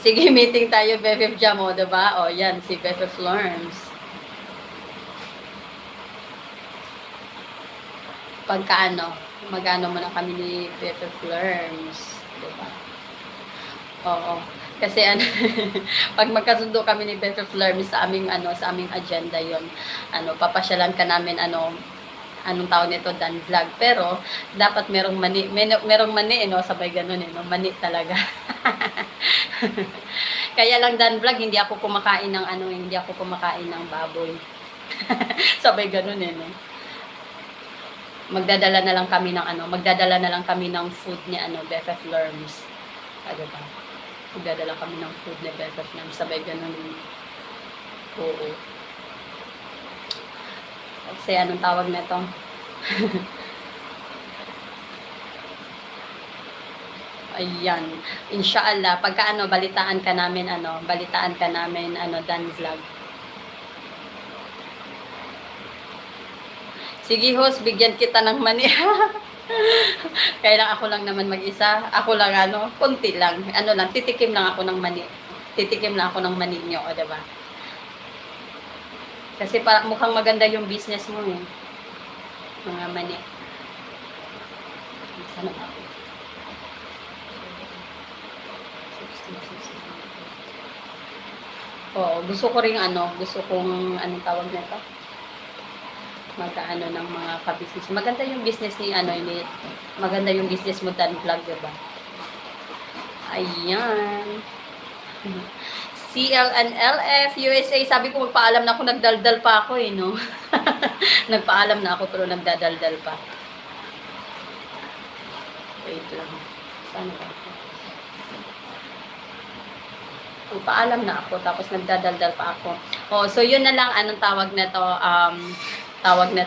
Sige, meeting tayo, BFF Jam, o, diba? O, yan, si BFF Lorms. Pagkaano, mag-ano muna kami ni BFF Lorms. Diba? Oo. Kasi ano, pag magkasundo kami ni BFF Lorms sa aming, sa aming agenda yon, papasyalan ka namin, anong tawag nito, Dan Vlog. Pero, dapat merong mani, merong mani, sabay ganun, mani talaga. Kaya lang Dan Vlog, hindi ako kumakain ng hindi ako kumakain ng baboy. Sabay ganun, no. Magdadala na lang kami ng magdadala na lang kami ng food ni BFF Lorms. Diba? Magdadala kami ng food ni BFF Lorms. Sabay ganun. Oo. Kasi anong tawag na ito? Ayan. Inshallah, pagka balitaan ka namin, Dan Vlog. Sige, host, bigyan kita ng mani. Kaya lang ako lang naman mag-isa. Ako lang, konti lang. Titikim lang ako ng mani. Titikim lang ako ng mani nyo, o, diba? Kasi mukhang maganda yung business mo, eh. Mga mani. Sana ba ako? Oo, gusto ko rin anong tawag na ito? Magkaano ng mga ka-business. Maganda yung business ni maganda yung business mo, Dan Vlog, diba? Ayan. CLNLF USA, sabi ko magpaalam na ako, nagdaldal pa ako, no? Nagpaalam na ako, pero nagdadaldal pa. Wait lang. Saan ba ako? Paalam na ako, tapos nagdadaldal pa ako. Oh, so yun na lang, anong tawag na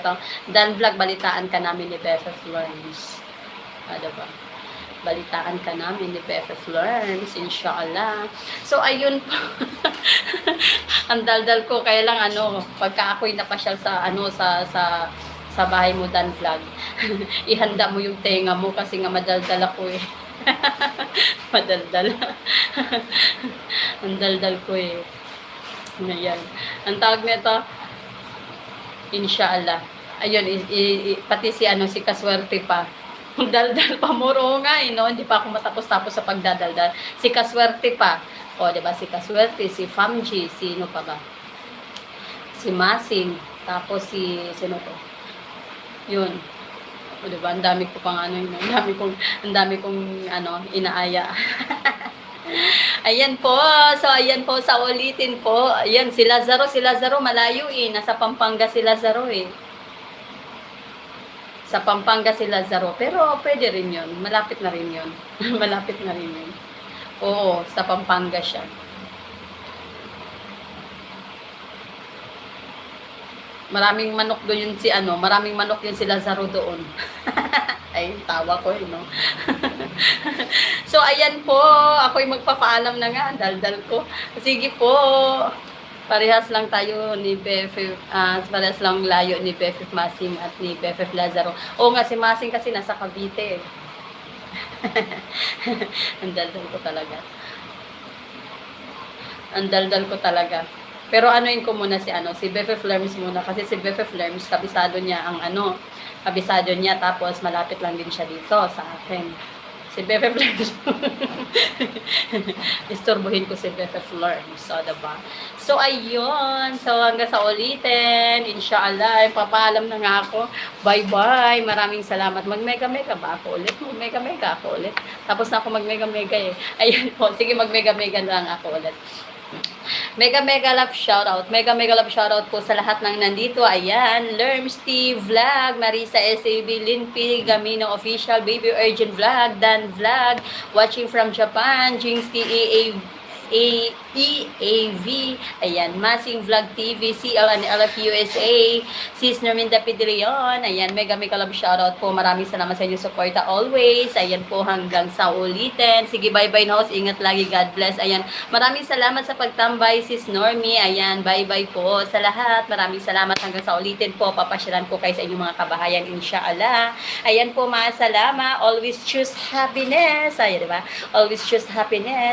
to, Dan Vlog, balitaan ka namin ni BFF Lorms. Diba? Balitaan ka namin ni BFF Lorms, inshallah. So, ayun po. Ang daldal ko, kaya lang pagka ako'y napasyal sa bahay mo, Dan Vlog, ihanda mo yung tenga mo kasi nga madaldal ako, eh. Madaldal. Ang daldal ko, eh. Ngayon. Ang tawag nito, inshallah. Ayun, pati si Kaswerte pa. Daldal pa, muro nga, hindi pa ako matapos-tapos sa pagdadaldal. Si Kaswerte pa. O, diba, si Kaswerte, si Famji, sino pa ba? Si Masing, tapos sino to? Yun. O, diba, ang dami ko pang ang dami kong inaaya. Ayan po. So, ayan po, sa ulitin po. Ayan, si Lazaro, malayo, eh. Nasa Pampanga si Lazaro, eh. Sa Pampanga si Lazaro. Pero, pwede rin yun. Malapit na rin yun. Malapit na rin yun. Oo, sa Pampanga siya. Maraming manok doon maraming manok yun si Lazaro doon. Ay, tawa ko, no? So, ayan po. Ako'y magpapaalam na nga. Daldal ko. Sige po. Parehas lang tayo ni BFF. Parehas lang layo ni BFF Masing at ni BFF Lazaro. Oo nga, si Masing kasi nasa Cavite. Ang daldal ko talaga. Ang daldal ko talaga. Pero ko muna si BFF Lorms muna. Kasi si BFF Lorms, kabisado niya kabisado niya, tapos malapit lang din siya dito sa akin. Si BFF Lorms. Istorbohin ko si BFF Lorms. So, diba? So, ayun. So, hanggang sa ulitin. Inshallah. Papaalam na nga ako. Bye-bye. Maraming salamat. Mag-mega-mega ba ako ulit? Mag-mega-mega ako ulit. Tapos na ako mag-mega-mega, eh. Ayan po. Sige, mag-mega-mega lang ako ulit. Mega love shoutout. Mega love shoutout po sa lahat ng nandito. Ayan, Lorms T Vlog, Marisa SAB, Linpi, Gamino Official, Baby Urgent Vlog, Dan Vlog, watching from Japan, Jinx TAA EAV, ayan, Masing Vlog TV, CLNLF USA, Sis Norminda Pidrion, ayan, mega love shoutout po, maraming salamat sa inyong suporta always, ayan po, hanggang sa ulitin, sige, bye-bye na, ingat lagi, God bless, ayan, maraming salamat sa pagtambay, Sis Normie, ayan, bye-bye po sa lahat, maraming salamat, hanggang sa ulitin po, papasyalan ko kayo sa inyong mga kabahayan, inshallah, ayan po, mga salama, always choose happiness, ayan, diba, always choose happiness.